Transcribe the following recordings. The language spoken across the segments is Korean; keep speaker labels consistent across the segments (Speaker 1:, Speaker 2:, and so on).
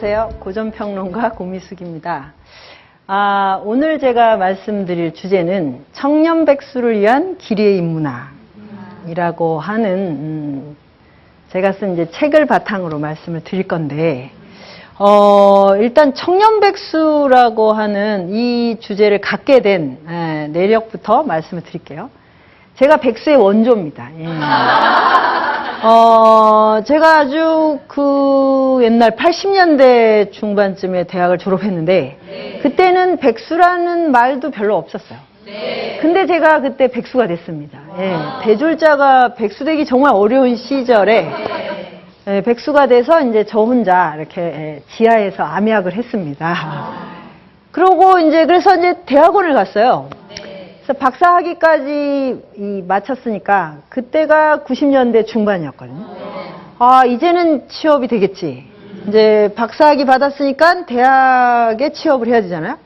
Speaker 1: 안녕하세요. 고전평론가 고미숙입니다. 오늘 제가 말씀드릴 주제는 청년백수를 위한 기리의 인문학이라고 하는 제가 쓴 이제 책을 바탕으로 말씀을 드릴 건데 일단 청년백수라고 하는 이 주제를 갖게 된 내력부터 말씀을 드릴게요. 제가 백수의 원조입니다. 예. 제가 아주 옛날 80년대 중반쯤에 대학을 졸업했는데, 그때는 백수라는 말도 별로 없었어요. 근데 제가 그때 백수가 됐습니다. 예. 대졸자가 백수 되기 정말 어려운 시절에, 백수가 돼서 이제 저 혼자 이렇게 지하에서 암약을 했습니다. 그러고 그래서 대학원을 갔어요. 그래서 박사학위까지 마쳤으니까 그때가 90년대 중반이었거든요. 이제는 취업이 되겠지. 이제 박사학위 받았으니까 대학에 취업을 해야 되잖아요.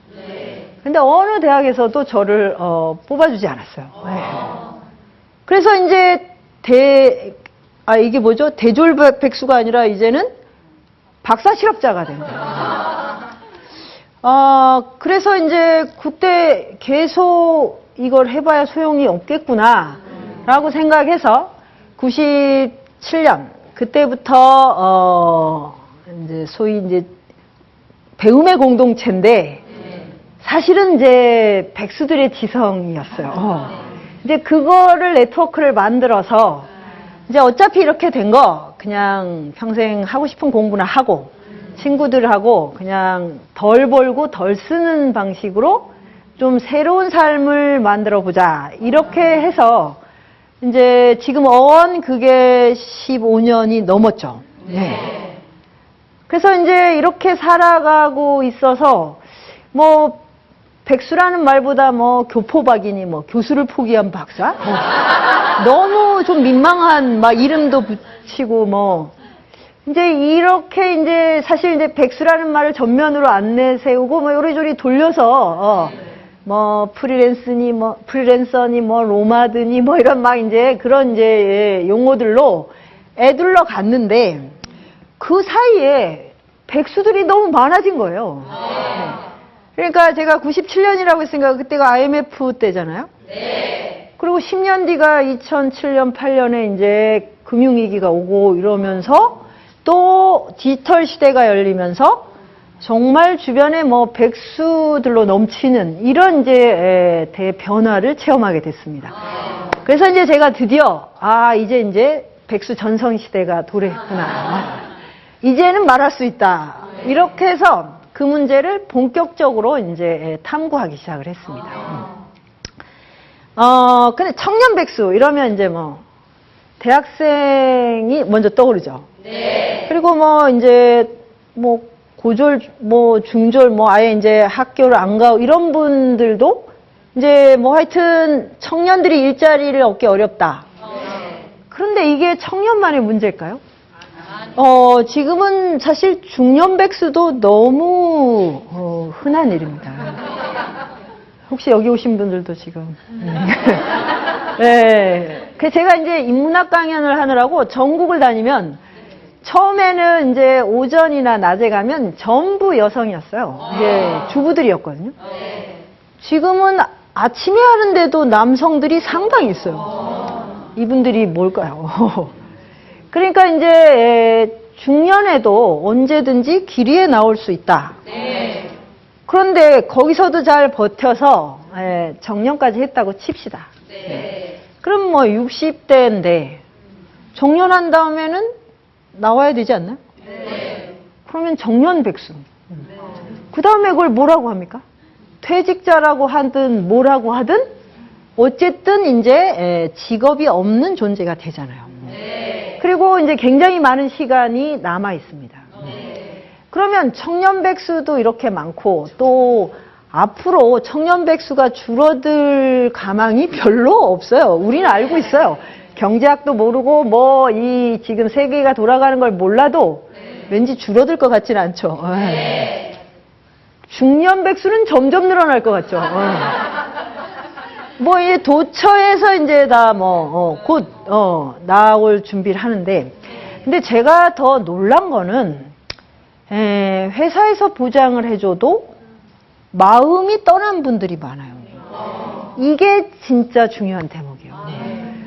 Speaker 1: 근데 어느 대학에서도 저를 뽑아주지 않았어요. 그래서 이제 이게 뭐죠? 대졸 백수가 아니라 이제는 박사 실업자가 된 거예요. 그래서 이제 그때 계속 이걸 해봐야 소용이 없겠구나 라고 생각해서 97년 그때부터 이제 소위 이제 배움의 공동체인데 사실은 이제 백수들의 지성이었어요. 이제 그거를 네트워크를 만들어서 이제 어차피 이렇게 된 거 그냥 평생 하고 싶은 공부나 하고 친구들하고 그냥 덜 벌고 덜 쓰는 방식으로 좀 새로운 삶을 만들어 보자. 이렇게 해서 이제 지금 그게 15년이 넘었죠. 네. 그래서 이제 이렇게 살아가고 있어서 백수라는 말보다 교포박이니 교수를 포기한 박사? 너무 좀 민망한 이름도 붙이고 이제 이렇게 사실 백수라는 말을 전면으로 안 내세우고 요리조리 돌려서 프리랜서니 로마드니 이런 그런 용어들로 애둘러 갔는데 그 사이에 백수들이 너무 많아진 거예요. 그러니까 제가 97년이라고 했으니까 그때가 IMF 때잖아요. 그리고 10년 뒤가 2007년, 8년에 이제 금융위기가 오고 이러면서 또 디지털 시대가 열리면서 정말 주변에 백수들로 넘치는 이런 이제 대변화를 체험하게 됐습니다. 그래서 이제 제가 드디어 이제 백수 전성 시대가 도래했구나. 이제는 말할 수 있다. 이렇게 해서 그 문제를 본격적으로 이제 탐구하기 시작을 했습니다. 근데 청년 백수 이러면 이제 대학생이 먼저 떠오르죠. 그리고 고졸, 중졸, 아예 이제 학교를 안 가고 이런 분들도 이제 하여튼 청년들이 일자리를 얻기 어렵다. 그런데 이게 청년만의 문제일까요? 지금은 사실 중년 백수도 너무 흔한 일입니다. 혹시 여기 오신 분들도 지금. 네. 제가 이제 인문학 강연을 하느라고 전국을 다니면 처음에는 이제 오전이나 낮에 가면 전부 여성이었어요. 이제 주부들이었거든요. 지금은 아침에 하는데도 남성들이 상당히 있어요. 이분들이 뭘까요? 그러니까 이제 중년에도 언제든지 기리에 나올 수 있다. 그런데 거기서도 잘 버텨서 정년까지 했다고 칩시다. 그럼 60대인데 정년한 다음에는 나와야 되지 않나요? 그러면 정년 백수. 그 다음에 그걸 뭐라고 합니까? 퇴직자라고 하든 뭐라고 하든 어쨌든 이제 직업이 없는 존재가 되잖아요. 그리고 이제 굉장히 많은 시간이 남아 있습니다. 그러면 청년 백수도 이렇게 많고 또 앞으로 청년 백수가 줄어들 가망이 별로 없어요. 우리는 알고 있어요. 경제학도 모르고 지금 세계가 돌아가는 걸 몰라도 왠지 줄어들 것 같지는 않죠. 중년 백수는 점점 늘어날 것 같죠. 이제 도처에서 이제 다 곧 나올 준비를 하는데, 근데 제가 더 놀란 거는 회사에서 보장을 해줘도 마음이 떠난 분들이 많아요. 이게 진짜 중요한 대목이에요.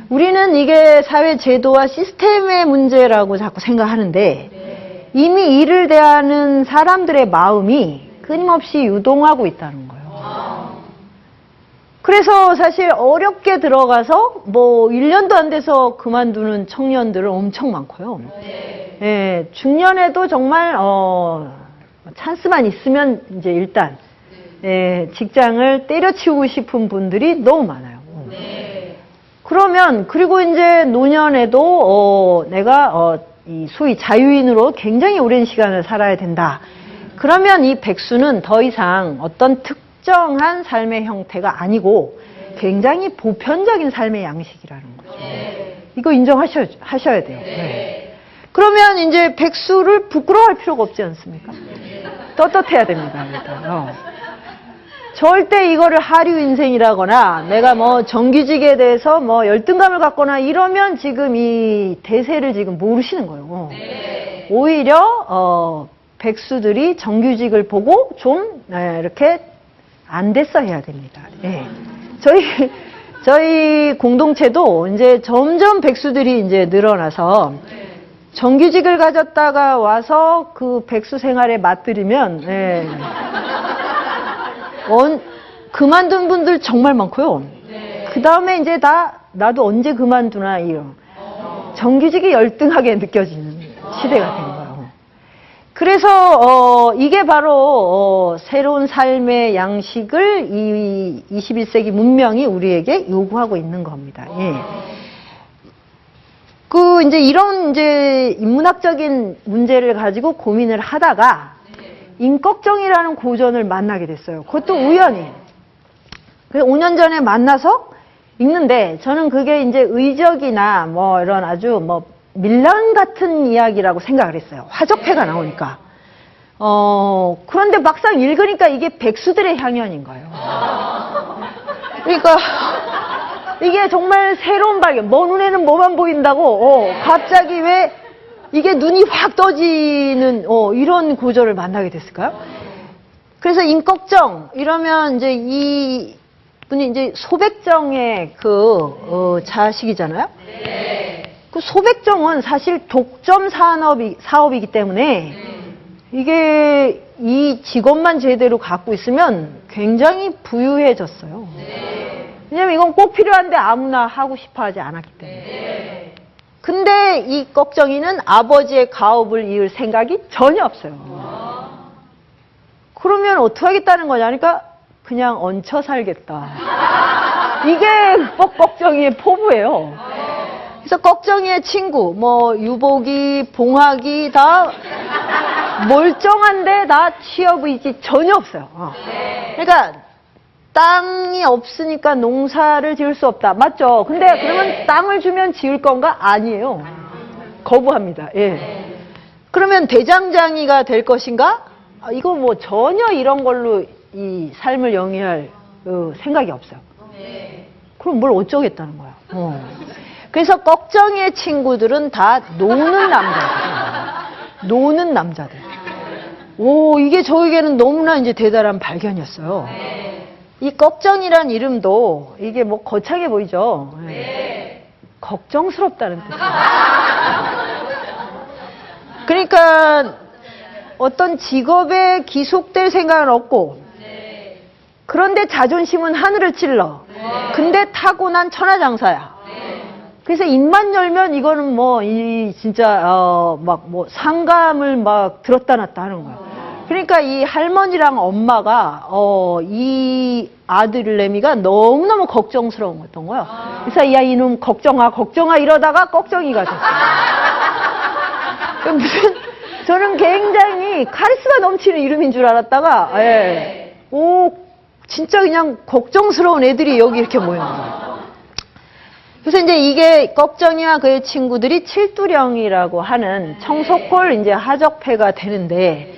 Speaker 1: 우리는 이게 사회 제도와 시스템의 문제라고 자꾸 생각하는데 이미 이를 대하는 사람들의 마음이 끊임없이 유동하고 있다는 거예요. 그래서 사실 어렵게 들어가서 뭐 1년도 안 돼서 그만두는 청년들은 엄청 많고요. 중년에도 정말 찬스만 있으면 이제 일단 직장을 때려치우고 싶은 분들이 너무 많아요. 그러면 그리고 이제 노년에도 내가 이 소위 자유인으로 굉장히 오랜 시간을 살아야 된다. 그러면 이 백수는 더 이상 어떤 특정한 삶의 형태가 아니고 굉장히 보편적인 삶의 양식이라는 거죠. 이거 인정하셔야 돼요. 그러면 이제 백수를 부끄러워할 필요가 없지 않습니까? 떳떳해야 됩니다. 일단. 절대 이거를 하류 인생이라거나 내가 뭐 정규직에 대해서 뭐 열등감을 갖거나 이러면 지금 이 대세를 지금 모르시는 거예요. 오히려 백수들이 정규직을 보고 좀 이렇게 안 됐어 해야 됩니다. 저희 공동체도 이제 점점 백수들이 이제 늘어나서 정규직을 가졌다가 와서 그 백수 생활에 맛들이면 그만둔 분들 정말 많고요. 그 다음에 이제 나도 언제 그만두나 이런 정규직이 열등하게 느껴지는 시대가 된 거예요. 그래서 이게 바로 새로운 삶의 양식을 이 21세기 문명이 우리에게 요구하고 있는 겁니다. 이제 이런 이제 인문학적인 문제를 가지고 고민을 하다가 인걱정이라는 고전을 만나게 됐어요. 그것도 우연히. 그래서 5년 전에 만나서 읽는데 저는 그게 이제 의적이나 뭐 이런 아주 뭐 밀란 같은 이야기라고 생각을 했어요. 화적회가 나오니까. 그런데 막상 읽으니까 이게 백수들의 향연인 거예요. 그러니까 이게 정말 새로운 발견. 먼 눈에는 뭐만 보인다고 갑자기 왜 이게 눈이 확 떠지는 이런 고전을 만나게 됐을까요? 그래서 인걱정 이러면 이제 이 분이 이제 소백정의 그 자식이잖아요. 그 소백정은 사실 독점 사업이기 때문에 이게 이 직업만 제대로 갖고 있으면 굉장히 부유해졌어요. 왜냐면 이건 꼭 필요한데 아무나 하고 싶어 하지 않았기 때문에. 근데 이 꺽정이는 아버지의 가업을 이을 생각이 전혀 없어요. 그러면 어떻게 하겠다는 거냐? 그러니까 그냥 얹혀 살겠다. 이게 꺽정이의 포부예요. 그래서 꺽정이의 친구, 뭐 유복이, 봉학이 다 멀쩡한데 다 취업 의지 전혀 없어요. 그러니까 땅이 없으니까 농사를 지을 수 없다. 맞죠? 근데 그러면 땅을 주면 지을 건가? 아니에요. 거부합니다. 그러면 대장장이가 될 것인가? 이거 뭐 전혀 이런 걸로 이 삶을 영위할 생각이 없어요. 그럼 뭘 어쩌겠다는 거야. 그래서 꺽정이의 친구들은 다 노는 남자들. 노는 남자들. 오, 이게 저에게는 너무나 이제 대단한 발견이었어요. 이 꺽정이란 이름도 이게 뭐 거창해 보이죠? 걱정스럽다는 뜻이에요. 그러니까 어떤 직업에 기속될 생각은 없고, 그런데 자존심은 하늘을 찔러. 근데 타고난 천하장사야. 그래서 입만 열면 이거는 뭐 진짜 막 뭐 상감을 막 들었다 놨다 하는 거야. 그러니까 이 할머니랑 엄마가 이 아들내미가 너무너무 걱정스러웠던 거예요. 그래서 야 이놈 걱정아 이러다가 꺽정이가 됐어요. 무슨 저는 굉장히 카리스마 넘치는 이름인 줄 알았다가 오 진짜 그냥 걱정스러운 애들이 여기 이렇게 모였는 거예요. 그래서 이제 이게 꺽정이와 그의 친구들이 칠두령이라고 하는 청석골 이제 하적패가 되는데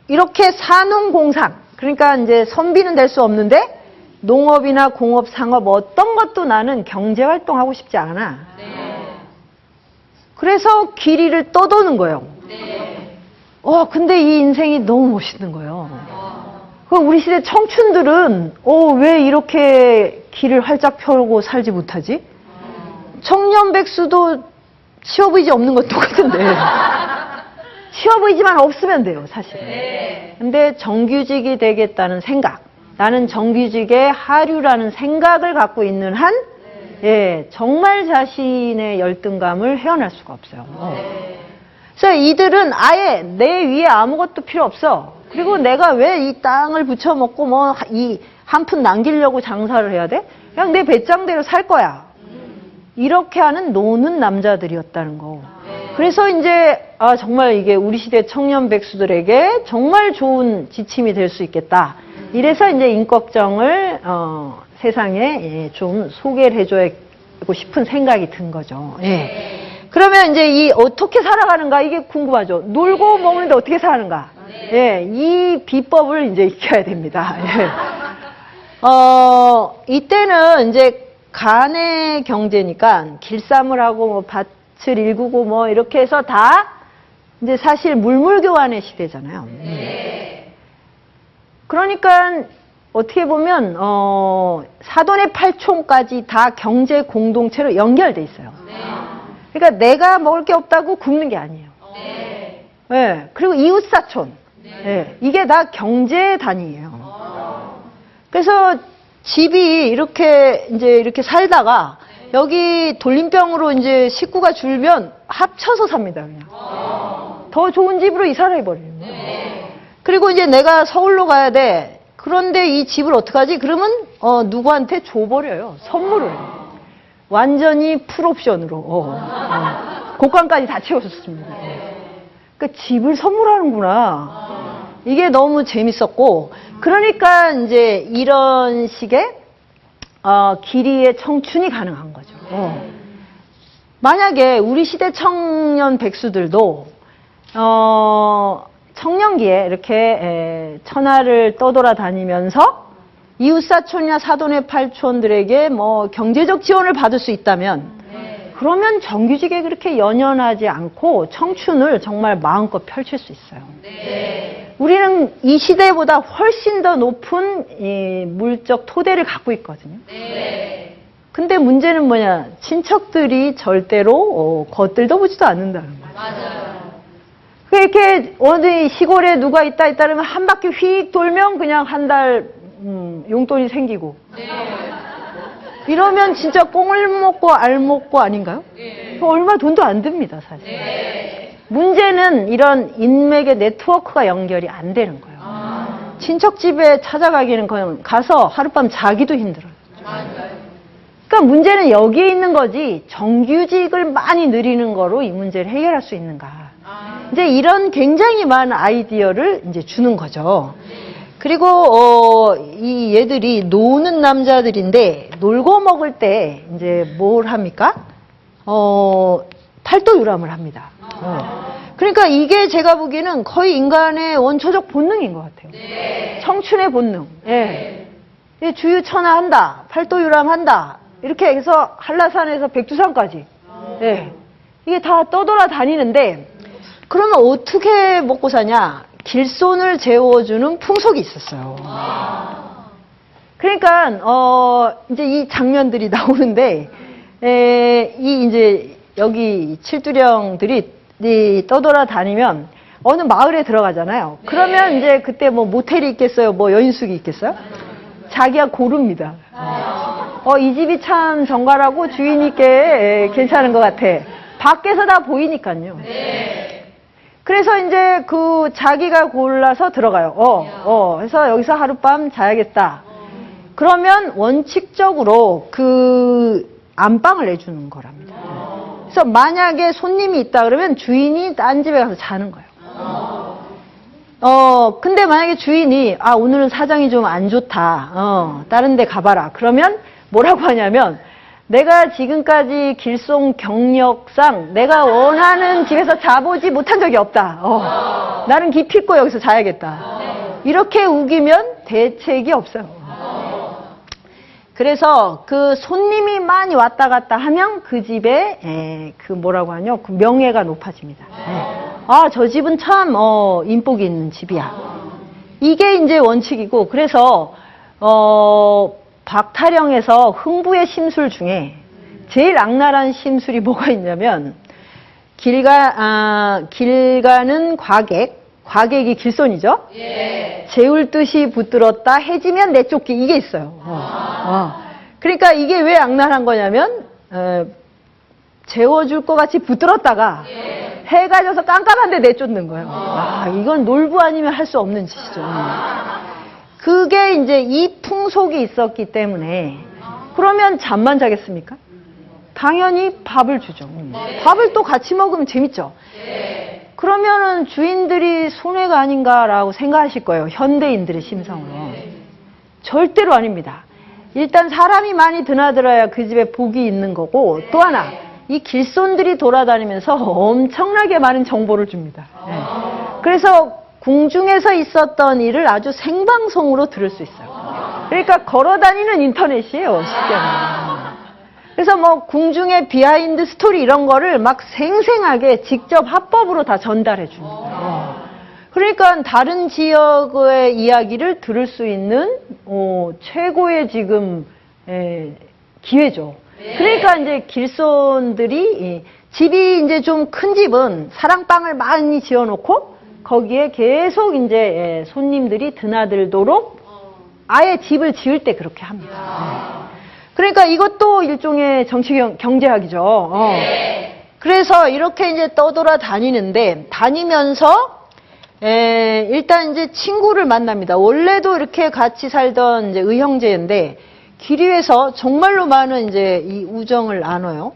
Speaker 1: 이렇게 산농공상, 그러니까 이제 선비는 될 수 없는데 농업이나 공업, 상업 어떤 것도 나는 경제활동하고 싶지 않아. 그래서 길이를 떠도는 거예요. 근데 이 인생이 너무 멋있는 거예요. 그럼 우리 시대 청춘들은 왜 이렇게 길을 활짝 펴고 살지 못하지? 청년 백수도 쉬워 보이지 없는 건 똑같은데 쉬워 보이지만 없으면 돼요, 사실. 근데 정규직이 되겠다는 생각, 나는 정규직의 하류라는 생각을 갖고 있는 한 정말 자신의 열등감을 헤어날 수가 없어요. 그래서 이들은 아예 내 위에 아무것도 필요 없어. 그리고 내가 왜 이 땅을 부쳐먹고 뭐 이 한 푼 남기려고 장사를 해야 돼? 그냥 내 배짱대로 살 거야. 이렇게 하는 노는 남자들이었다는 거. 그래서 이제 정말 이게 우리 시대 청년 백수들에게 정말 좋은 지침이 될 수 있겠다. 이래서 이제 임꺽정을 세상에 좀 소개를 해주고 싶은 생각이 든 거죠. 그러면 이제 이 어떻게 살아가는가 이게 궁금하죠. 놀고 먹는데 어떻게 사는가. 이 비법을 이제 익혀야 됩니다. 이때는 이제 간의 경제니까 길쌈을 하고 뭐 밭을 일구고 뭐 이렇게 해서 다 이제 사실 물물교환의 시대잖아요. 그러니까 어떻게 보면 사돈의 팔촌까지 다 경제 공동체로 연결돼 있어요. 그러니까 내가 먹을 게 없다고 굶는 게 아니에요. 그리고 이웃사촌, 이게 다 경제 단위예요. 그래서 집이 이렇게 살다가 여기 돌림병으로 이제 식구가 줄면 합쳐서 삽니다, 그냥. 더 좋은 집으로 이사를 해버리는 거예요. 그리고 이제 내가 서울로 가야 돼. 그런데 이 집을 어떡하지? 그러면 누구한테 줘버려요. 선물을. 완전히 풀옵션으로. 곡간까지 다 채워줬습니다. 그러니까 집을 선물하는구나. 이게 너무 재밌었고, 그러니까 이제 이런 식의 길이의 청춘이 가능한 거죠. 만약에 우리 시대 청년 백수들도 청년기에 이렇게 천하를 떠돌아다니면서 이웃사촌이나 사돈의 팔촌들에게 뭐 경제적 지원을 받을 수 있다면, 그러면 정규직에 그렇게 연연하지 않고 청춘을 정말 마음껏 펼칠 수 있어요. 우리는 이 시대보다 훨씬 더 높은 이 물적 토대를 갖고 있거든요. 근데 문제는 뭐냐? 친척들이 절대로 겉들도 보지도 않는다는 거예요.
Speaker 2: 맞아요.
Speaker 1: 이렇게 어디 시골에 누가 있다 그러면 한 바퀴 휙 돌면 그냥 한 달 용돈이 생기고. 이러면 진짜 꽁을 먹고 알 먹고 아닌가요? 얼마 돈도 안 듭니다, 사실. 문제는 이런 인맥의 네트워크가 연결이 안 되는 거예요. 친척 집에 찾아가기는 그냥 가서 하룻밤 자기도 힘들어요. 그러니까 문제는 여기에 있는 거지, 정규직을 많이 늘리는 거로 이 문제를 해결할 수 있는가. 이제 이런 굉장히 많은 아이디어를 이제 주는 거죠. 그리고 이 얘들이 노는 남자들인데, 놀고 먹을 때 이제 뭘 합니까? 팔도유람을 합니다. 그러니까 이게 제가 보기에는 거의 인간의 원초적 본능인 것 같아요. 청춘의 본능. 주유천하한다, 팔도유람한다, 이렇게 해서 한라산에서 백두산까지. 이게 다 떠돌아다니는데, 그러면 어떻게 먹고 사냐? 길손을 재워주는 풍속이 있었어요. 그러니까 이제 이 장면들이 나오는데, 이제 여기 칠두령들이 떠돌아다니면 어느 마을에 들어가잖아요. 그러면 이제 그때 뭐 모텔이 있겠어요? 뭐 여인숙이 있겠어요? 자기가 고릅니다. 이 집이 참 정갈하고 주인님께 괜찮은 것 같아. 밖에서 다 보이니까요. 그래서 이제 그 자기가 골라서 들어가요. 그래서 여기서 하룻밤 자야겠다. 그러면 원칙적으로 그 안방을 내주는 거랍니다. 그래서 만약에 손님이 있다 그러면 주인이 딴 집에 가서 자는 거예요. 근데 만약에 주인이 오늘은 사정이 좀 안 좋다. 다른 데 가봐라. 그러면 뭐라고 하냐면, 내가 지금까지 길송 경력상 내가 원하는 집에서 자보지 못한 적이 없다. 나는 기필코 여기서 자야겠다. 이렇게 우기면 대책이 없어요. 그래서 그 손님이 많이 왔다 갔다 하면 그 집에 그 뭐라고 하냐, 그 명예가 높아집니다. 아, 저 집은 참, 인복이 있는 집이야. 이게 이제 원칙이고, 그래서, 박타령에서 흥부의 심술 중에 제일 악랄한 심술이 뭐가 있냐면, 길가는 과객이 길손이죠? 예. 재울 듯이 붙들었다, 해지면 내쫓기, 이게 있어요. 그러니까 이게 왜 악랄한 거냐면, 재워줄 것 같이 붙들었다가, 해가 져서 깜깜한데 내쫓는 거예요. 이건 놀부 아니면 할 수 없는 짓이죠. 그게 이제 이 풍속이 있었기 때문에, 그러면 잠만 자겠습니까? 당연히 밥을 주죠. 밥을 또 같이 먹으면 재밌죠. 그러면은 주인들이 손해가 아닌가라고 생각하실 거예요. 현대인들의 심성으로. 절대로 아닙니다. 일단 사람이 많이 드나들어야 그 집에 복이 있는 거고, 또 하나, 이 길손들이 돌아다니면서 엄청나게 많은 정보를 줍니다. 그래서 궁중에서 있었던 일을 아주 생방송으로 들을 수 있어요. 그러니까 걸어다니는 인터넷이에요, 쉽게 말하면. 그래서 뭐 궁중의 비하인드 스토리 이런 거를 막 생생하게 직접 합법으로 다 전달해 줍니다. 그러니까 다른 지역의 이야기를 들을 수 있는 최고의 지금 기회죠. 그러니까 이제 길손들이 집이 이제 좀 큰 집은 사랑방을 많이 지어놓고 거기에 계속 이제 손님들이 드나들도록 아예 집을 지을 때 그렇게 합니다. 그러니까 이것도 일종의 정치 경제학이죠. 그래서 이렇게 이제 떠돌아 다니면서 일단 이제 친구를 만납니다. 원래도 이렇게 같이 살던 이제 의형제인데 길 위에서 정말로 많은 이제 이 우정을 나눠요.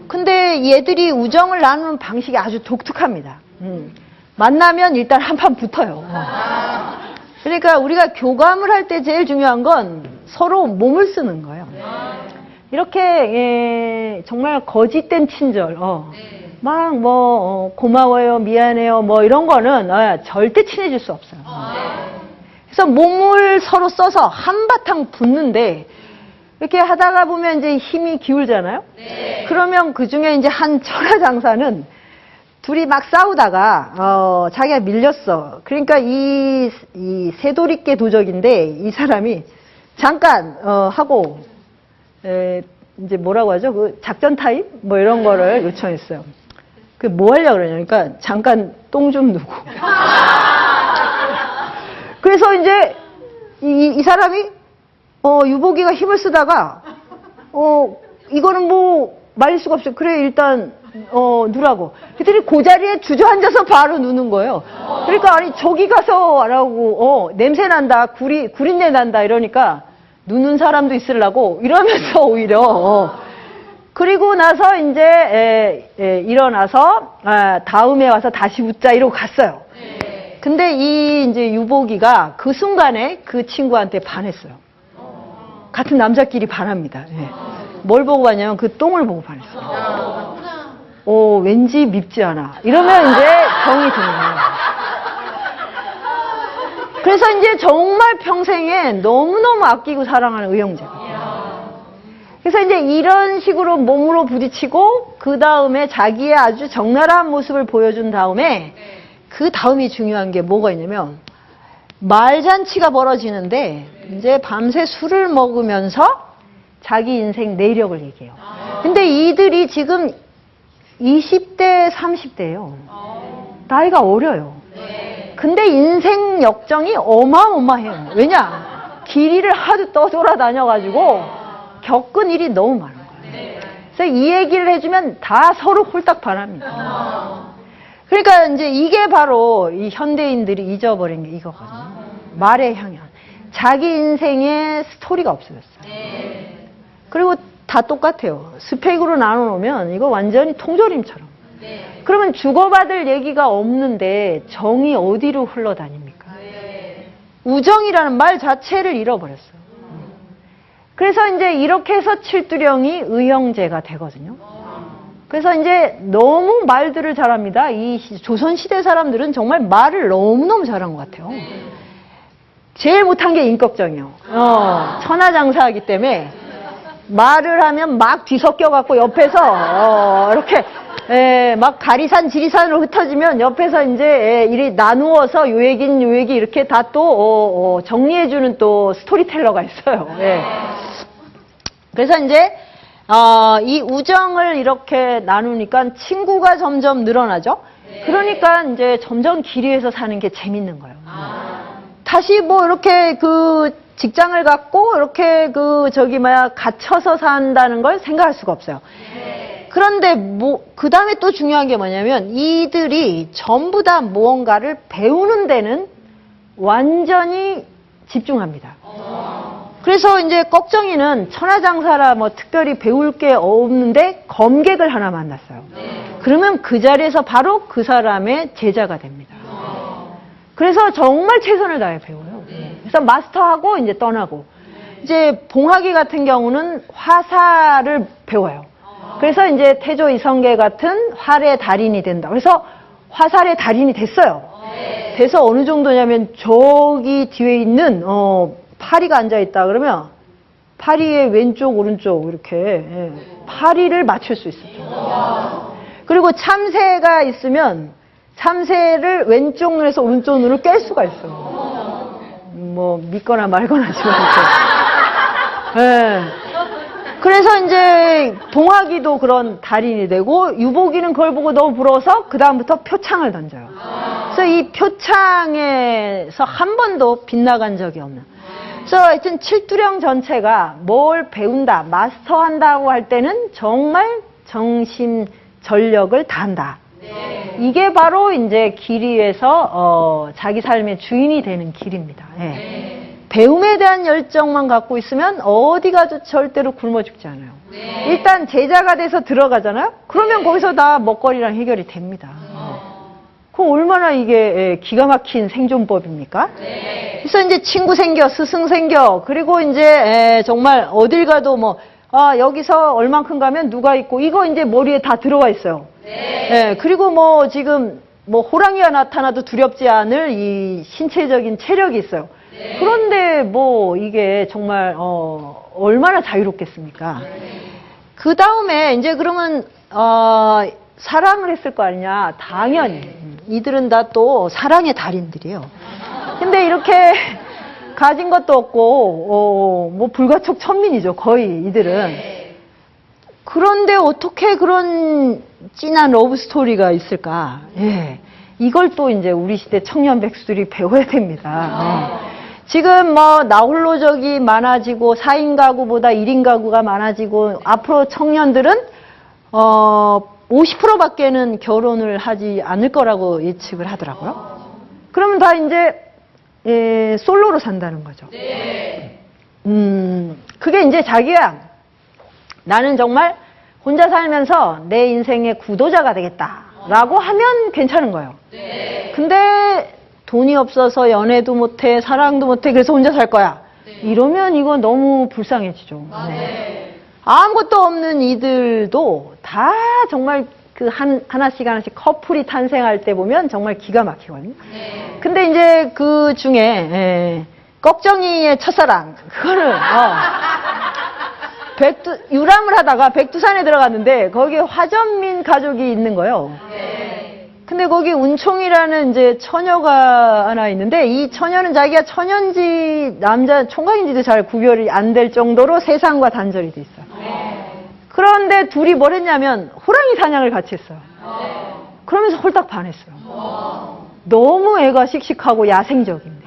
Speaker 1: 근데 얘들이 우정을 나누는 방식이 아주 독특합니다. 만나면 일단 한판 붙어요. 그러니까 우리가 교감을 할 때 제일 중요한 건 서로 몸을 쓰는 거예요. 이렇게 정말 거짓된 친절, 막 뭐 고마워요, 미안해요, 뭐 이런 거는 절대 친해질 수 없어요. 그래서 몸을 서로 써서 한바탕 붙는데 이렇게 하다가 보면 이제 힘이 기울잖아요. 그러면 그 중에 이제 한 천하장사는 둘이 막 싸우다가 자기가 밀렸어. 그러니까 이 새도리깨 도적인데 이 사람이 잠깐 하고 이제 뭐라고 하죠? 그 작전 타임 뭐 이런 거를 요청했어요. 그 뭐 하려고 그러냐니까 잠깐 똥 좀 누고. 그래서 이제 이 사람이 유복이가 힘을 쓰다가 이거는 뭐 말릴 수가 없어요. 그래 일단 누라고. 그랬더니 그 자리에 주저앉아서 바로 누는 거예요. 그러니까 아니 저기 가서 라고 냄새 난다, 구린내 난다 이러니까 누는 사람도 있으려고 이러면서 오히려 그리고 나서 이제 일어나서 다음에 와서 다시 웃자 이러고 갔어요. 근데 이 이제 유복이가 그 순간에 그 친구한테 반했어요. 같은 남자끼리 반합니다. 뭘 보고 봤냐면 그 똥을 보고 반했어요. 왠지 밉지 않아. 이러면 이제 정이 드는 거예요. 그래서 이제 정말 평생에 너무너무 아끼고 사랑하는 의형제가. 그래서 이제 이런 식으로 몸으로 부딪히고 그 다음에 자기의 아주 적나라한 모습을 보여준 다음에 그 다음이 중요한 게 뭐가 있냐면 말잔치가 벌어지는데 이제 밤새 술을 먹으면서 자기 인생 내력을 얘기해요. 근데 이들이 지금 20대, 30대예요. 나이가 어려요. 근데 인생 역정이 어마어마해요. 왜냐? 길이를 하도 떠돌아다녀가지고 겪은 일이 너무 많은 거예요. 그래서 이 얘기를 해주면 다 서로 홀딱 반합니다. 그러니까 이제 이게 바로 이 현대인들이 잊어버린 게 이거거든요. 말의 향연. 자기 인생에 스토리가 없어졌어요. 그리고 다 똑같아요. 스펙으로 나눠놓으면 이거 완전히 통조림처럼. 그러면 주고받을 얘기가 없는데 정이 어디로 흘러다닙니까? 우정이라는 말 자체를 잃어버렸어요. 그래서 이제 이렇게 해서 칠두령이 의형제가 되거든요. 그래서 이제 너무 말들을 잘합니다. 이 조선시대 사람들은 정말 말을 너무너무 잘한 것 같아요. 제일 못한 게 인격정이요. 천하장사하기 때문에 말을 하면 막 뒤섞여갖고 옆에서 이렇게 예, 막 가리산, 지리산으로 흩어지면 옆에서 이제 예, 이리 나누어서 요 얘기는 요 얘기 이렇게 다 또 정리해주는 또 스토리텔러가 있어요. 예. 그래서 이제 이 우정을 이렇게 나누니까 친구가 점점 늘어나죠. 그러니까 이제 점점 길이에서 사는 게 재밌는 거예요. 다시 뭐 이렇게 그 직장을 갖고 이렇게 갇혀서 산다는 걸 생각할 수가 없어요. 그런데 그 다음에 또 중요한 게 뭐냐면 이들이 전부 다 무언가를 배우는 데는 완전히 집중합니다. 그래서 이제 꺽정이는 천하장사라 뭐 특별히 배울 게 없는데 검객을 하나 만났어요. 그러면 그 자리에서 바로 그 사람의 제자가 됩니다. 그래서 정말 최선을 다해 배워요. 그래서 마스터하고 이제 떠나고 이제 봉학이 같은 경우는 화사를 배워요. 그래서 이제 태조 이성계 같은 활의 달인이 된다. 그래서 화살의 달인이 됐어요. 돼서 어느 정도냐면 저기 뒤에 있는 파리가 앉아있다 그러면 파리의 왼쪽 오른쪽 이렇게 파리를 맞출 수 있었죠. 그리고 참새가 있으면 참새를 왼쪽 눈에서 오른쪽 눈으로 깰 수가 있어요. 뭐 믿거나 말거나 지금 네. 그래서 이제 봉학이도 그런 달인이 되고 유복이는 그걸 보고 너무 부러워서 그 다음부터 표창을 던져요. 그래서 이 표창에서 한 번도 빗나간 적이 없는. 그래서 하여튼 칠두령 전체가 뭘 배운다, 마스터한다고 할 때는 정말 정신전력을 다한다. 이게 바로 이제 길 위에서 자기 삶의 주인이 되는 길입니다. 예. 배움에 대한 열정만 갖고 있으면 어디 가도 절대로 굶어 죽지 않아요. 일단 제자가 돼서 들어가잖아요. 그러면 거기서 다 먹거리랑 해결이 됩니다. 그 얼마나 이게 기가 막힌 생존법입니까? 그래서 이제 친구 생겨, 스승 생겨, 그리고 이제 정말 어딜 가도 뭐 여기서 얼만큼 가면 누가 있고 이거 이제 머리에 다 들어와 있어요. 그리고 뭐 지금 뭐 호랑이가 나타나도 두렵지 않을 이 신체적인 체력이 있어요. 그런데 뭐 이게 정말 얼마나 자유롭겠습니까? 그 다음에 이제 그러면 사랑을 했을 거 아니냐? 당연히 이들은 다 또 사랑의 달인들이에요. 근데 이렇게 가진 것도 없고 뭐 불가촉 천민이죠, 거의 이들은. 그런데 어떻게 그런 진한 러브 스토리가 있을까? 이걸 또 이제 우리 시대 청년 백수들이 배워야 됩니다. 지금 뭐 나홀로족이 많아지고 4인 가구보다 1인 가구가 많아지고 앞으로 청년들은 50%밖에는 결혼을 하지 않을 거라고 예측을 하더라고요. 그러면 다 이제 솔로로 산다는 거죠. 그게 이제 자기야 나는 정말 혼자 살면서 내 인생의 구도자가 되겠다라고 하면 괜찮은 거예요. 근데 돈이 없어서 연애도 못해, 사랑도 못해, 그래서 혼자 살 거야. 이러면 이거 너무 불쌍해지죠. 아무것도 없는 이들도 다 정말 그 하나씩 커플이 탄생할 때 보면 정말 기가 막히거든요. 근데 이제 그 중에 꺽정이의 첫사랑 그거는 유람을 하다가 백두산에 들어갔는데 거기에 화전민 가족이 있는 거예요. 근데 거기 운총이라는 이제 처녀가 하나 있는데 이 처녀는 자기가 처녀인지 남자 총각인지도 잘 구별이 안 될 정도로 세상과 단절이 돼 있어요. 그런데 둘이 뭘 했냐면 호랑이 사냥을 같이 했어요. 그러면서 홀딱 반했어요. 너무 애가 씩씩하고 야생적인데.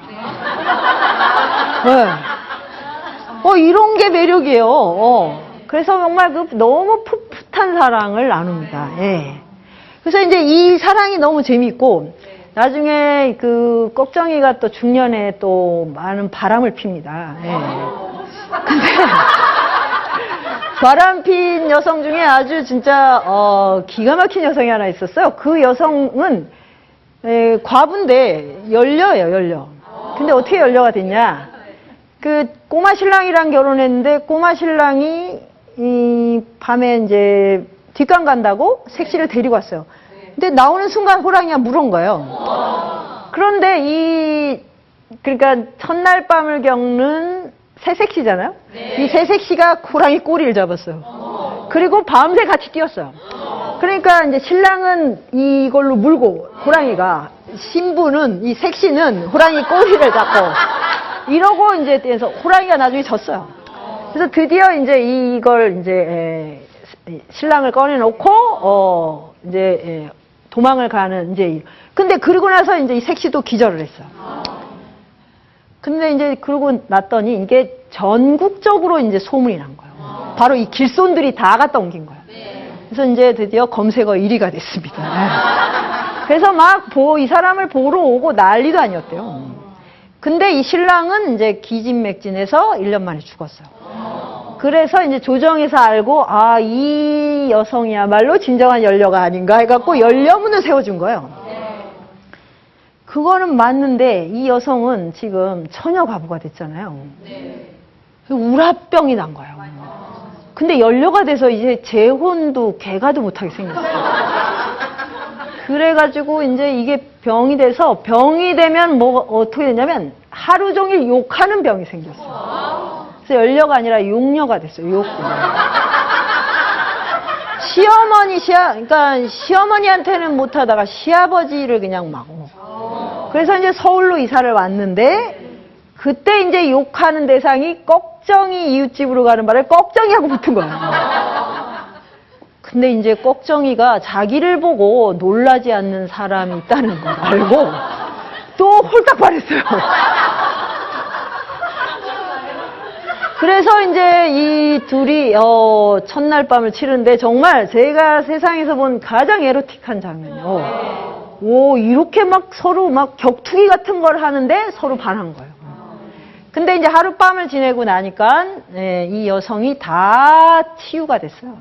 Speaker 1: 이런 게 매력이에요. 그래서 정말 너무 풋풋한 사랑을 나눕니다. 그래서 이제 이 사랑이 너무 재미있고, 나중에 그 꺽정이가 또 중년에 또 많은 바람을 핍니다. 근데, 바람 핀 여성 중에 아주 진짜, 기가 막힌 여성이 하나 있었어요. 그 여성은, 과부인데, 열려. 근데 어떻게 열려가 됐냐? 그 꼬마 신랑이랑 결혼했는데, 꼬마 신랑이 이 밤에 이제 뒷강 간다고 색시를 데리고 왔어요. 근데 나오는 순간 호랑이가 물은 거예요. 그런데 그러니까 첫날 밤을 겪는 새색시잖아요. 이 새색시가 호랑이 꼬리를 잡았어요. 그리고 밤새 같이 뛰었어요. 그러니까 이제 신랑은 이걸로 물고 호랑이가, 신부는 이 색시는 호랑이 꼬리를 잡고 이러고 이제 떼서 호랑이가 나중에 졌어요. 그래서 드디어 이제 이걸 이제 신랑을 꺼내놓고 이제 도망을 가는 이제. 근데 그러고 나서 이제 이 색시도 기절을 했어요. 근데 이제 그러고 났더니 이게 전국적으로 이제 소문이 난 거예요. 바로 이 길손들이 다 갖다 옮긴 거예요. 그래서 이제 드디어 검색어 1위가 됐습니다. 그래서 막 이 사람을 보러 오고 난리도 아니었대요. 근데 이 신랑은 이제 기진맥진해서 1년 만에 죽었어요. 그래서 이제 조정에서 알고, 아, 이 여성이야말로 진정한 연료가 아닌가 해갖고 연료문을 세워준 거예요. 그거는 맞는데 이 여성은 지금 처녀 과부가 됐잖아요. 우라병이 난 거예요. 근데 연료가 돼서 이제 재혼도 개가도 못하게 생겼어요. 그래가지고 이제 이게 병이 돼서, 병이 되면 뭐 어떻게 되냐면 하루 종일 욕하는 병이 생겼어요. 그래서 연료가 아니라 욕녀가 됐어요. 욕녀. 그러니까 시어머니한테는 못하다가 시아버지를 그냥 막. 그래서 이제 서울로 이사를 왔는데, 그때 이제 욕하는 대상이 꺽정이 이웃집으로 가는 말에 꺽정이하고 붙은 거예요. 근데 이제 꺽정이가 자기를 보고 놀라지 않는 사람이 있다는 걸 알고 또 홀딱 반했어요. 그래서 이제 이 둘이 첫날 밤을 치르는데 정말 제가 세상에서 본 가장 에로틱한 장면이요. 오, 이렇게 막 서로 막 격투기 같은 걸 하는데 서로 반한 거예요. 근데 이제 하룻밤을 지내고 나니까 이 여성이 다 치유가 됐어요.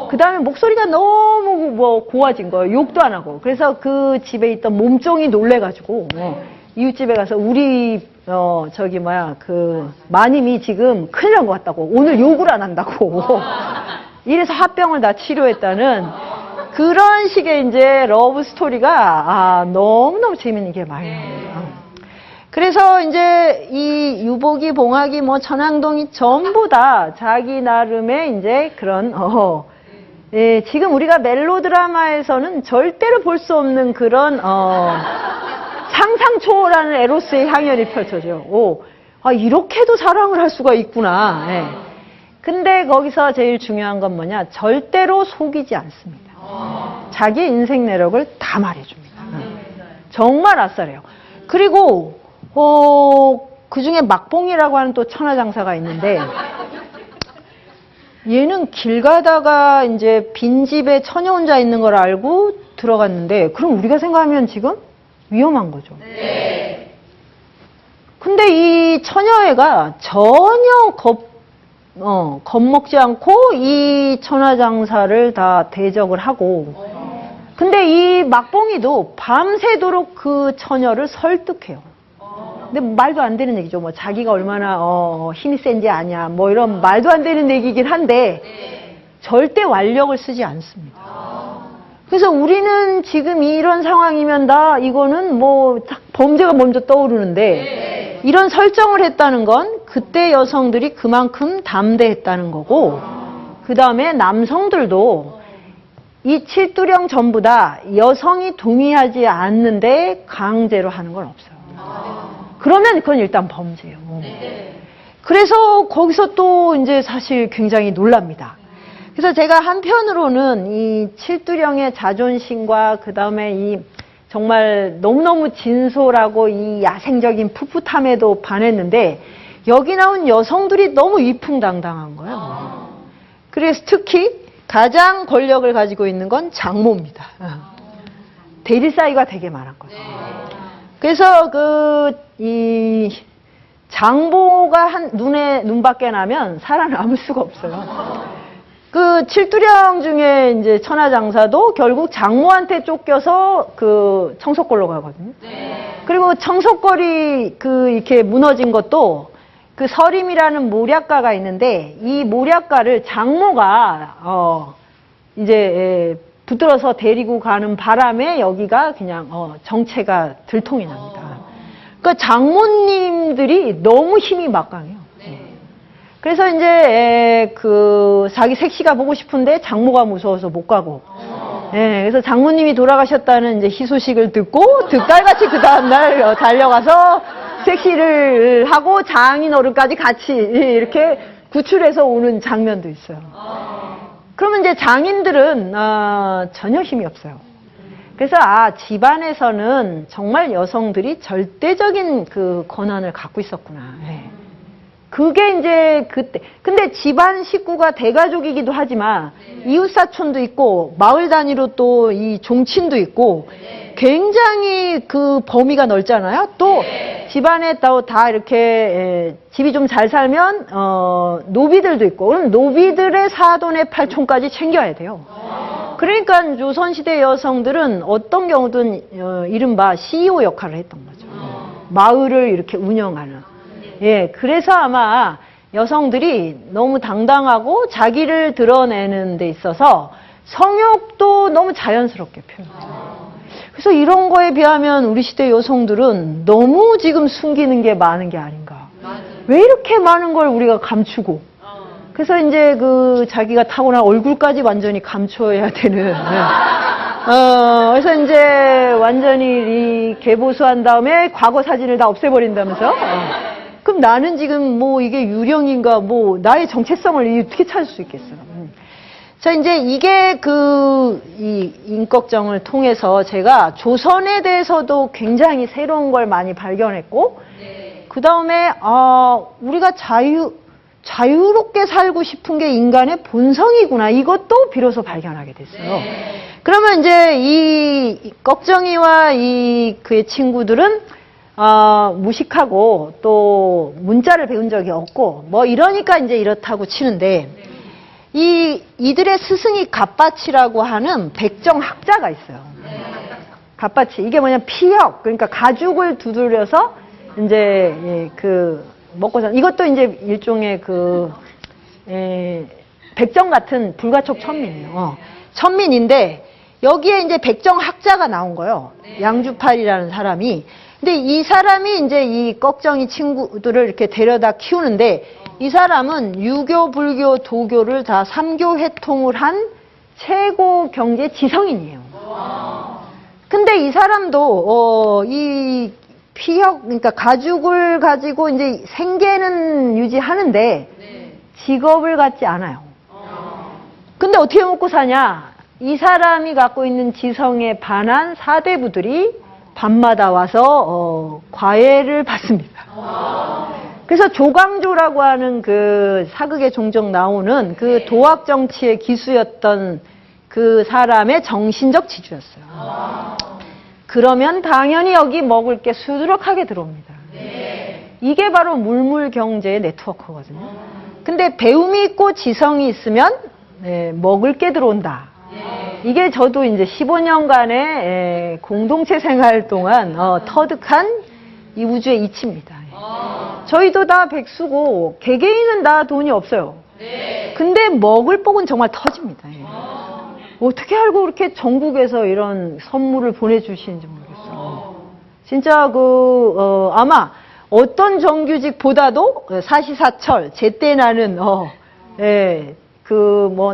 Speaker 1: 그 다음에 목소리가 너무 뭐 고와진 거예요. 욕도 안 하고. 그래서 그 집에 있던 몸종이 놀래가지고 이웃집에 가서 우리 그 마님이 지금 큰일 난 것 같다고, 오늘 욕을 안 한다고 이래서 화병을 다 치료했다는 그런 식의 이제 러브 스토리가 너무너무 재밌는 게 많이 나옵니다. 그래서 이제 이 유복이, 봉학이, 뭐 천왕동이 전부 다 자기 나름의 이제 그런 지금 우리가 멜로드라마에서는 절대로 볼 수 없는 그런 상상 초월하는 에로스의 향연이 펼쳐져요. 이렇게도 사랑을 할 수가 있구나. 근데 거기서 제일 중요한 건 뭐냐? 절대로 속이지 않습니다. 자기 인생 내력을 다 말해줍니다. 정말 아싸래요. 그리고 그 중에 막봉이라고 하는 또 천하장사가 있는데, 얘는 길 가다가 이제 빈집에 처녀 혼자 있는 걸 알고 들어갔는데, 그럼 우리가 생각하면 지금 위험한 거죠. 근데 이 처녀애가 전혀 겁먹지 않고 이 천하장사를 다 대적을 하고, 근데 이 막봉이도 밤새도록 그 처녀를 설득해요. 근데 말도 안 되는 얘기죠. 뭐 자기가 얼마나 힘이 센지 아냐, 뭐 이런 말도 안 되는 얘기긴 한데 절대 완력을 쓰지 않습니다. 그래서 우리는 지금 이런 상황이면 이거는 뭐 범죄가 먼저 떠오르는데, 이런 설정을 했다는 건 그때 여성들이 그만큼 담대했다는 거고, 그 다음에 남성들도 이 칠두령 전부 다 여성이 동의하지 않는데 강제로 하는 건 없어요. 그러면 그건 일단 범죄예요. 그래서 거기서 또 이제 사실 굉장히 놀랍니다. 그래서 제가 한편으로는 이 칠두령의 자존심과 그 다음에 이 정말 너무너무 진솔하고 이 야생적인 풋풋함에도 반했는데, 여기 나온 여성들이 너무 위풍당당한 거예요. 그래서 특히 가장 권력을 가지고 있는 건 장모입니다. 대리 사이가 되게 많은 거죠. 그래서 이 장보가 눈 밖에 나면 살아남을 수가 없어요. 그 칠두령 중에 이제 천하장사도 결국 장모한테 쫓겨서 그 청석골로 가거든요. 그리고 청석골이 이렇게 무너진 것도 그 서림이라는 모략가가 있는데, 이 모략가를 장모가 이제 붙들어서 데리고 가는 바람에 여기가 그냥 정체가 들통이 납니다. 그러니까 장모님들이 너무 힘이 막강해요. 그래서 이제 자기 색시가 보고 싶은데 장모가 무서워서 못 가고, 예, 그래서 장모님이 돌아가셨다는 이제 희소식을 듣고 득달같이 그 다음날 달려가서 섹시를 하고 장인어른까지 같이 이렇게 구출해서 오는 장면도 있어요. 그러면 이제 장인들은 전혀 힘이 없어요. 그래서 집안에서는 정말 여성들이 절대적인 그 권한을 갖고 있었구나. 예. 그게 이제 그때. 근데 집안 식구가 대가족이기도 하지만 이웃사촌도 있고 마을 단위로 또 이 종친도 있고 굉장히 그 범위가 넓잖아요. 또 집안에 다 이렇게 집이 좀 잘 살면 노비들도 있고 그럼 노비들의 사돈의 팔촌까지 챙겨야 돼요. 그러니까 조선시대 여성들은 어떤 경우든 이른바 CEO 역할을 했던 거죠. 마을을 이렇게 운영하는. 예, 그래서 아마 여성들이 너무 당당하고 자기를 드러내는 데 있어서 성욕도 너무 자연스럽게 표현해요. 그래서 이런 거에 비하면 우리 시대 여성들은 너무 지금 숨기는 게 많은 게 아닌가. 왜 이렇게 많은 걸 우리가 감추고. 그래서 이제 그 자기가 타고난 얼굴까지 완전히 감춰야 되는. 그래서 이제 완전히 이 개보수한 다음에 과거 사진을 다 없애버린다면서. 그럼 나는 지금 뭐 이게 유령인가 뭐 나의 정체성을 어떻게 찾을 수 있겠어요. 자, 이제 이게 이 임꺽정을 통해서 제가 조선에 대해서도 굉장히 새로운 걸 많이 발견했고, 그 다음에, 우리가 자유롭게 살고 싶은 게 인간의 본성이구나. 이것도 비로소 발견하게 됐어요. 그러면 이제 이 꺽정이와 그의 친구들은 무식하고 또 문자를 배운 적이 없고 뭐 이러니까 이제 이렇다고 치는데 이들의 스승이 갑바치라고 하는 백정학자가 있어요. 갑바치 이게 뭐냐 피혁 그러니까 가죽을 두드려서 이제 먹고 사는 이것도 이제 일종의 백정 같은 불가촉 천민이에요. 천민인데 여기에 이제 백정학자가 나온 거예요. 양주팔이라는 사람이. 근데 이 사람이 이제 이 꺽정이 친구들을 이렇게 데려다 키우는데 이 사람은 유교, 불교, 도교를 다 3교 회통을 한 최고 경제 지성인이에요. 근데 이 사람도 이 피혁 그러니까 가죽을 가지고 이제 생계는 유지하는데 직업을 갖지 않아요. 근데 어떻게 먹고 사냐? 이 사람이 갖고 있는 지성에 반한 사대부들이 밤마다 와서 과외를 받습니다. 그래서 조광조라고 하는 그 사극에 종종 나오는 그 도학 정치의 기수였던 그 사람의 정신적 지주였어요. 그러면 당연히 여기 먹을 게 수두룩하게 들어옵니다. 이게 바로 물물 경제의 네트워크거든요. 근데 배움이 있고 지성이 있으면 먹을 게 들어온다. 이게 저도 이제 15년간의 공동체 생활 동안 터득한 이 우주의 이치입니다. 저희도 다 백수고 개개인은 다 돈이 없어요. 근데 먹을 복은 정말 터집니다. 어떻게 알고 그렇게 전국에서 이런 선물을 보내주시는지 모르겠어요. 진짜 아마 어떤 정규직보다도 사시사철 제때 나는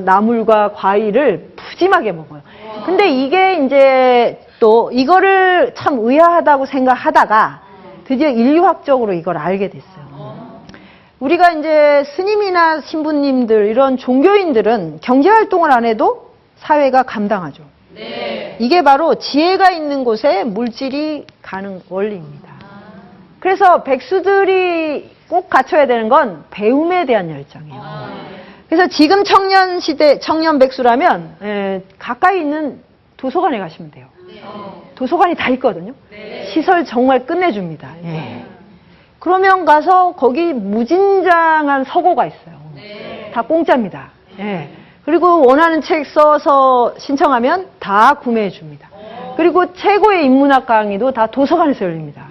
Speaker 1: 나물과 과일을 푸짐하게 먹어요. 근데 이게 이제 또 이거를 참 의아하다고 생각하다가 드디어 인류학적으로 이걸 알게 됐어요. 우리가 이제 스님이나 신부님들 이런 종교인들은 경제활동을 안 해도 사회가 감당하죠. 이게 바로 지혜가 있는 곳에 물질이 가는 원리입니다. 그래서 백수들이 꼭 갖춰야 되는 건 배움에 대한 열정이에요. 그래서 지금 청년 시대, 청년 백수라면, 가까이 있는 도서관에 가시면 돼요. 도서관이 다 있거든요. 시설 정말 끝내줍니다. 그러면 가서 거기 무진장한 서고가 있어요. 다 공짜입니다. 그리고 원하는 책 써서 신청하면 다 구매해 줍니다. 그리고 최고의 인문학 강의도 다 도서관에서 열립니다.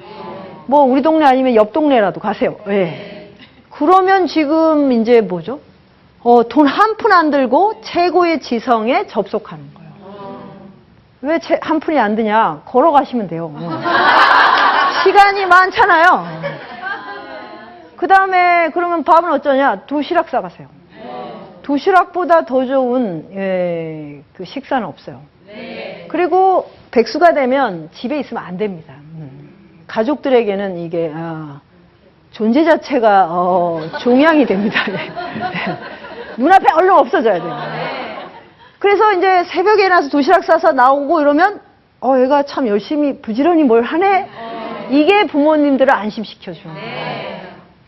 Speaker 1: 뭐 우리 동네 아니면 옆 동네라도 가세요. 그러면 지금 이제 뭐죠? 돈 한 푼 안 들고 최고의 지성에 접속하는 거예요. 왜 한 푼이 안 드냐? 걸어가시면 돼요. 시간이 많잖아요. 그 다음에 그러면 밥은 어쩌냐? 도시락 싸가세요. 도시락보다 더 좋은 그 식사는 없어요. 그리고 백수가 되면 집에 있으면 안 됩니다. 가족들에게는 이게 존재 자체가 종양이 됩니다. 눈앞에 얼른 없어져야 돼요. 그래서 이제 새벽에 일어나서 도시락 싸서 나오고 이러면 얘가 참 열심히 부지런히 뭘 하네. 이게 부모님들을 안심시켜주는 거예요.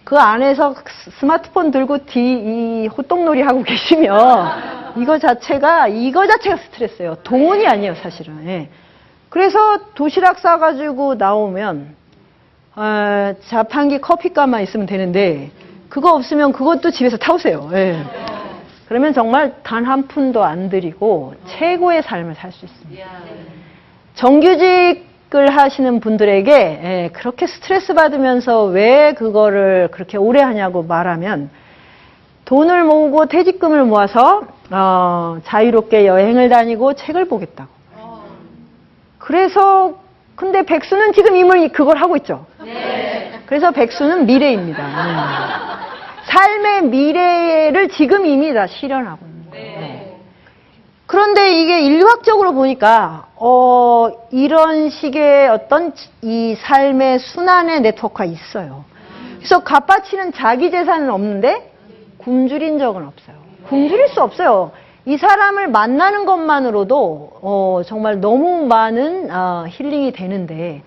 Speaker 1: 그 안에서 스마트폰 들고 이 호떡놀이 하고 계시면 이거 자체가 스트레스예요. 돈이 아니에요, 사실은. 예. 그래서 도시락 싸가지고 나오면 자판기 커피값만 있으면 되는데 그거 없으면 그것도 집에서 타오세요. 예. 그러면 정말 단 한 푼도 안 들이고 최고의 삶을 살 수 있습니다. 정규직을 하시는 분들에게 그렇게 스트레스 받으면서 왜 그거를 그렇게 오래 하냐고 말하면 돈을 모으고 퇴직금을 모아서 자유롭게 여행을 다니고 책을 보겠다고. 그래서 근데 백수는 지금 이미 그걸 하고 있죠. 그래서 백수는 미래입니다. 삶의 미래를 지금 이미 다 실현하고 있는 거예요. 그런데 이게 일각적으로 보니까 이런 식의 어떤 이 삶의 순환의 네트워크가 있어요. 그래서 갓바치는 자기 재산은 없는데 굶주린 적은 없어요. 굶주릴 수 없어요. 이 사람을 만나는 것만으로도 정말 너무 많은 힐링이 되는데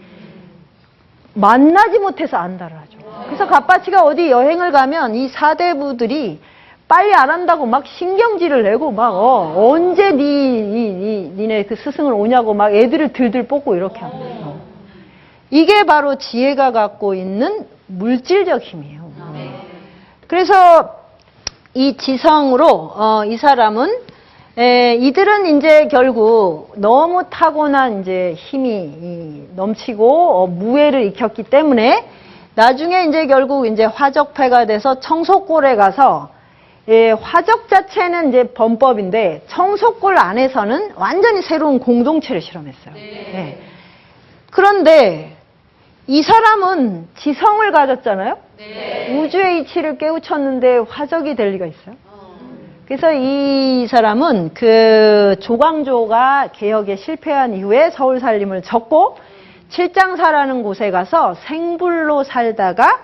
Speaker 1: 만나지 못해서 안달을 하죠. 그래서 갓바치가 어디 여행을 가면 이 사대부들이 빨리 안 한다고 막 신경질을 내고 막 언제 니네 그 스승을 오냐고 막 애들을 들들 뽑고 이렇게 합니다. 이게 바로 지혜가 갖고 있는 물질적 힘이에요. 그래서 이 지성으로 이 사람은 이들은 이제 결국 너무 타고난 이제 힘이 넘치고 무예를 익혔기 때문에 나중에 이제 결국 이제 화적패가 돼서 청속골에 가서 화적 자체는 이제 범법인데 청속골 안에서는 완전히 새로운 공동체를 실험했어요. 그런데 이 사람은 지성을 가졌잖아요. 우주의 이치를 깨우쳤는데 화적이 될 리가 있어요? 그래서 이 사람은 그 조광조가 개혁에 실패한 이후에 서울 살림을 접고 칠장사라는 곳에 가서 생불로 살다가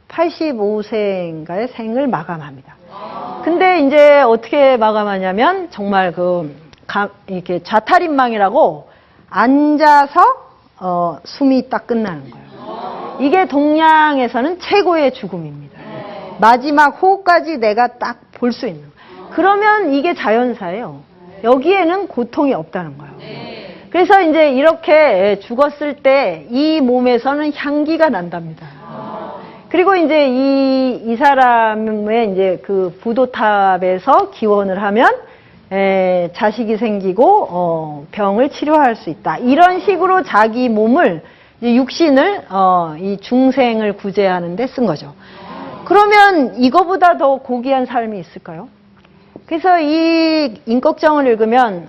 Speaker 1: 85세인가의 생을 마감합니다. 근데 이제 어떻게 마감하냐면 정말 이렇게 좌탈인망이라고 앉아서 숨이 딱 끝나는 거예요. 이게 동양에서는 최고의 죽음입니다. 마지막 호흡까지 내가 딱 볼 수 있는 거예요. 그러면 이게 자연사예요. 여기에는 고통이 없다는 거예요. 그래서 이제 이렇게 죽었을 때 이 몸에서는 향기가 난답니다. 그리고 이제 이 사람의 이제 그 부도탑에서 기원을 하면 자식이 생기고 병을 치료할 수 있다. 이런 식으로 자기 몸을 이제 육신을 이 중생을 구제하는 데 쓴 거죠. 그러면 이거보다 더 고귀한 삶이 있을까요? 그래서 이 인걱정을 읽으면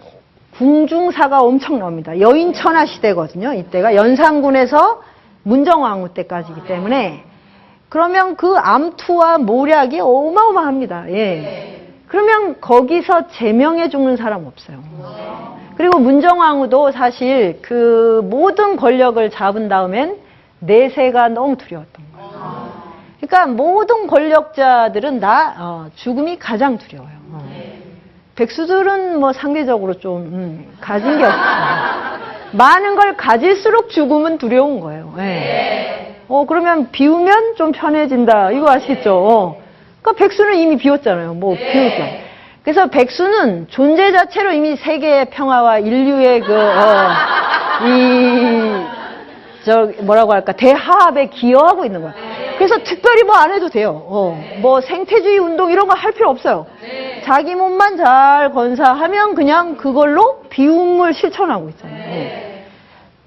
Speaker 1: 궁중사가 엄청 나옵니다. 여인천하 시대거든요. 이때가 연산군에서 문정왕후 때까지이기 때문에 그러면 그 암투와 모략이 어마어마합니다. 그러면 거기서 제명해 죽는 사람 없어요. 그리고 문정왕후도 사실 그 모든 권력을 잡은 다음엔 내세가 너무 두려웠던 거예요. 그러니까 모든 권력자들은 다 죽음이 가장 두려워요. 백수들은 뭐 상대적으로 좀 가진 게 없어요. 많은 걸 가질수록 죽음은 두려운 거예요. 그러면 비우면 좀 편해진다. 이거 아시겠죠? 그러니까 백수는 이미 비웠잖아요. 뭐 비우죠. 그래서 백수는 존재 자체로 이미 세계의 평화와 인류의 뭐라고 할까, 대화합에 기여하고 있는 거야. 그래서 특별히 뭐 안 해도 돼요. 뭐 생태주의 운동 이런 거 할 필요 없어요. 자기 몸만 잘 건사하면 그냥 그걸로 비움을 실천하고 있잖아요.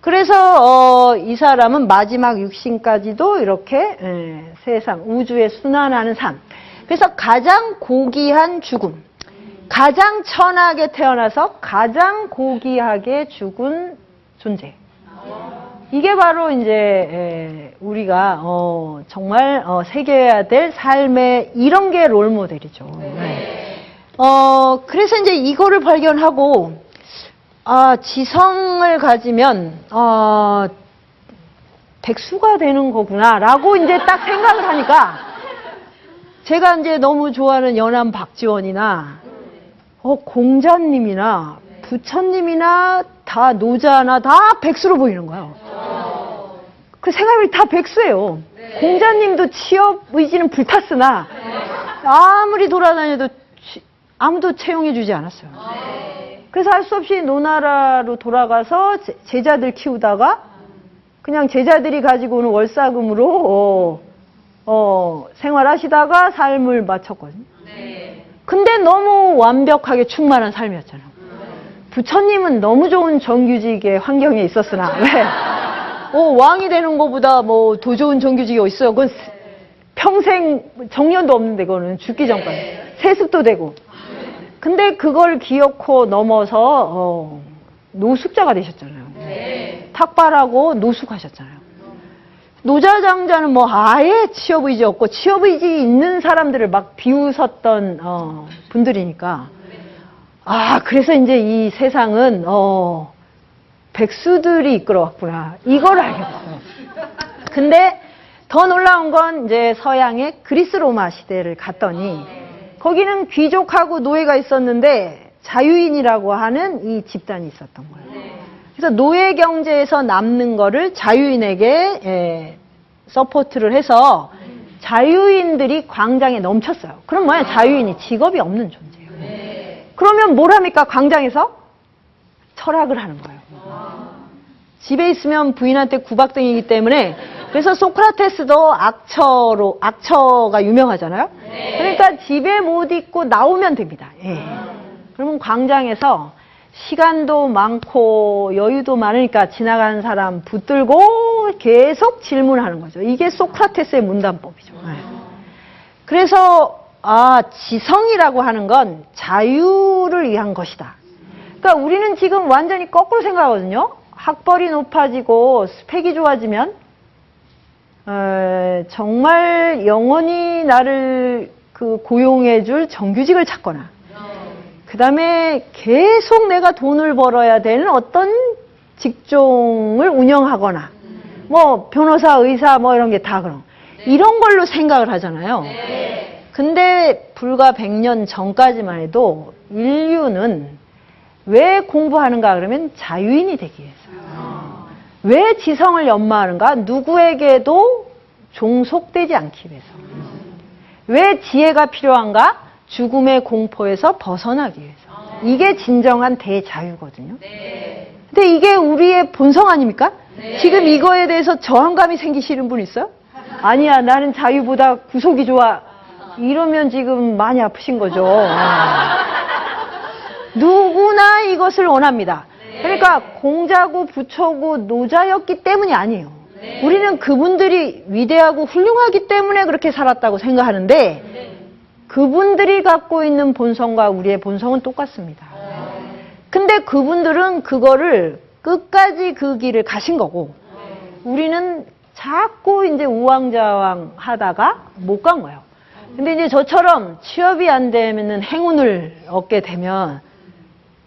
Speaker 1: 그래서 이 사람은 마지막 육신까지도 이렇게 세상 우주에 순환하는 삶. 그래서 가장 고귀한 죽음, 가장 천하게 태어나서 가장 고귀하게 죽은 존재. 이게 바로 이제 우리가 정말 새겨야 될 삶의 이런 게 롤모델이죠. 그래서 이제 이거를 발견하고 지성을 가지면 백수가 되는 거구나라고 이제 딱 생각을 하니까 제가 이제 너무 좋아하는 연암 박지원이나 공자님이나 부처님이나 다 노자나 다 백수로 보이는 거예요. 그 생각이 다 백수예요. 공자님도 취업 의지는 불탔으나 아무리 돌아다녀도 아무도 채용해주지 않았어요. 그래서 할 수 없이 노나라로 돌아가서 제자들 키우다가 그냥 제자들이 가지고 오는 월사금으로 생활하시다가 삶을 마쳤거든요. 근데 너무 완벽하게 충만한 삶이었잖아요. 부처님은 너무 좋은 정규직의 환경에 있었으나 왜? 왕이 되는 것보다 뭐 더 좋은 정규직이 어딨어요? 그건 평생 정년도 없는데 그거는 죽기 전까지 세습도 되고. 근데 그걸 기어코 넘어서 노숙자가 되셨잖아요. 탁발하고 노숙하셨잖아요. 노자장자는 뭐 아예 취업의지 없고 취업의지 있는 사람들을 막 비웃었던 분들이니까 그래서 이제 이 세상은 백수들이 이끌어왔구나 이걸 알겠어요. 근데 더 놀라운 건 이제 서양의 그리스 로마 시대를 갔더니 거기는 귀족하고 노예가 있었는데 자유인이라고 하는 이 집단이 있었던 거예요. 그래서 노예 경제에서 남는 거를 자유인에게 서포트를 해서 자유인들이 광장에 넘쳤어요. 그럼 뭐야? 자유인이 직업이 없는 존재예요. 그러면 뭘 합니까? 광장에서 철학을 하는 거예요. 집에 있으면 부인한테 구박등이기 때문에 그래서 소크라테스도 악처가 유명하잖아요. 그러니까 집에 못 있고 나오면 됩니다. 그러면 광장에서 시간도 많고 여유도 많으니까 지나가는 사람 붙들고 계속 질문하는 거죠. 이게 소크라테스의 문단법이죠. 그래서 지성이라고 하는 건 자유를 위한 것이다. 그러니까 우리는 지금 완전히 거꾸로 생각하거든요. 학벌이 높아지고 스펙이 좋아지면 정말 영원히 나를 고용해줄 정규직을 찾거나 그 다음에 계속 내가 돈을 벌어야 되는 어떤 직종을 운영하거나 뭐 변호사, 의사 뭐 이런 게 다 이런 걸로 생각을 하잖아요. 근데 불과 100년 전까지만 해도 인류는 왜 공부하는가 그러면 자유인이 되기 위해서요. 왜 지성을 연마하는가? 누구에게도 종속되지 않기 위해서. 왜 지혜가 필요한가? 죽음의 공포에서 벗어나기 위해서. 이게 진정한 대자유거든요. 근데 이게 우리의 본성 아닙니까? 지금 이거에 대해서 저항감이 생기시는 분 있어요? 아니야, 나는 자유보다 구속이 좋아. 이러면 지금 많이 아프신 거죠. 누구나 이것을 원합니다. 그러니까 공자고 부처고 노자였기 때문이 아니에요. 우리는 그분들이 위대하고 훌륭하기 때문에 그렇게 살았다고 생각하는데 그분들이 갖고 있는 본성과 우리의 본성은 똑같습니다. 근데 그분들은 그거를 끝까지 그 길을 가신 거고 우리는 자꾸 이제 우왕좌왕 하다가 못 간 거예요. 근데 이제 저처럼 취업이 안 되면은 행운을 얻게 되면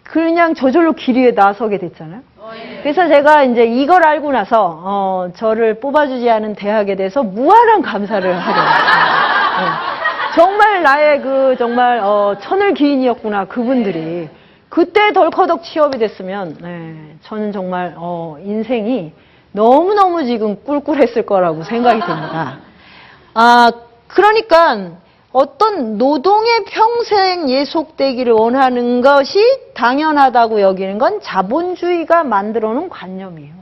Speaker 1: 그냥 저절로 길 위에 나서게 됐잖아요. 그래서 제가 이제 이걸 알고 나서 저를 뽑아주지 않은 대학에 대해서 무한한 감사를 하게 됐어요. 정말 나의 정말 천을 기인이었구나 그분들이. 그때 덜커덕 취업이 됐으면 저는 정말 인생이 너무너무 지금 꿀꿀했을 거라고 생각이 듭니다. 그러니까 어떤 노동의 평생 예속되기를 원하는 것이 당연하다고 여기는 건 자본주의가 만들어 놓은 관념이에요.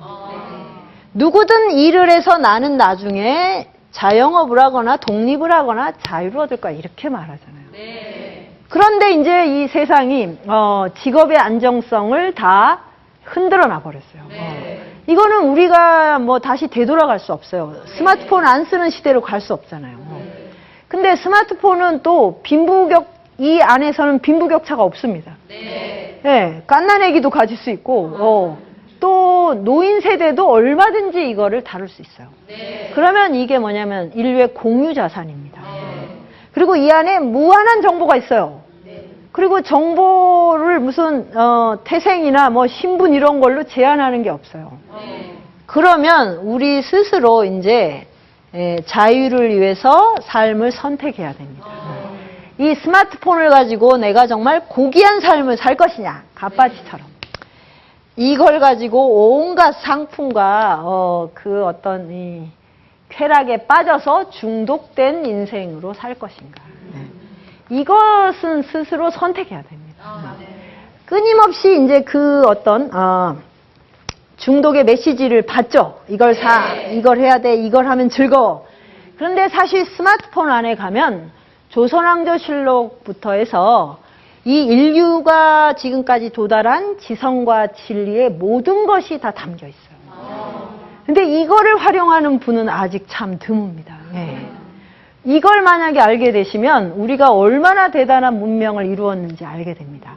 Speaker 1: 누구든 일을 해서 나는 나중에 자영업을 하거나 독립을 하거나 자유를 얻을 거야 이렇게 말하잖아요. 그런데 이제 이 세상이 직업의 안정성을 다 흔들어 놔버렸어요. 이거는 우리가 뭐 다시 되돌아갈 수 없어요. 스마트폰 안 쓰는 시대로 갈 수 없잖아요. 근데 스마트폰은 또 이 안에서는 빈부격차가 없습니다. 갓난애기도 가질 수 있고 또 노인 세대도 얼마든지 이거를 다룰 수 있어요. 그러면 이게 뭐냐면 인류의 공유 자산입니다. 그리고 이 안에 무한한 정보가 있어요. 그리고 정보를 무슨 태생이나 뭐 신분 이런 걸로 제한하는 게 없어요. 그러면 우리 스스로 이제 자유를 위해서 삶을 선택해야 됩니다. 이 스마트폰을 가지고 내가 정말 고귀한 삶을 살 것이냐, 갓바지처럼. 이걸 가지고 온갖 상품과 그 어떤 이 쾌락에 빠져서 중독된 인생으로 살 것인가. 이것은 스스로 선택해야 됩니다. 끊임없이 이제 그 어떤 중독의 메시지를 받죠. 이걸 사, 이걸 해야 돼, 이걸 하면 즐거워. 그런데 사실 스마트폰 안에 가면 조선왕조실록부터 해서 이 인류가 지금까지 도달한 지성과 진리의 모든 것이 다 담겨 있어요. 근데 이거를 활용하는 분은 아직 참 드뭅니다. 이걸 만약에 알게 되시면 우리가 얼마나 대단한 문명을 이루었는지 알게 됩니다.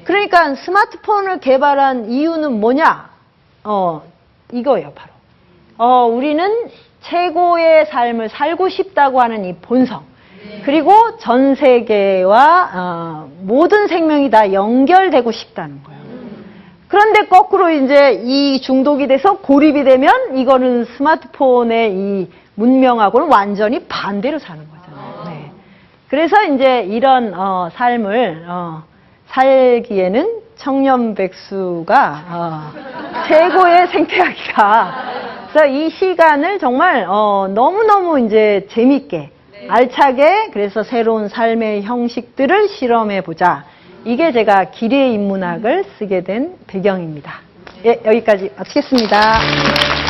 Speaker 1: 그러니까 스마트폰을 개발한 이유는 뭐냐? 이거예요, 바로. 우리는 최고의 삶을 살고 싶다고 하는 이 본성. 그리고 전 세계와 모든 생명이 다 연결되고 싶다는 거예요. 그런데 거꾸로 이제 이 중독이 돼서 고립이 되면 이거는 스마트폰의 이 문명하고는 완전히 반대로 사는 거잖아요. 네. 그래서 이제 이런 삶을 살기에는 청년백수가 최고의 생태학이다. 그래서 이 시간을 정말 너무너무 이제 재밌게 알차게 그래서 새로운 삶의 형식들을 실험해 보자. 이게 제가 기레 인문학을 쓰게 된 배경입니다. 예, 여기까지 마치겠습니다.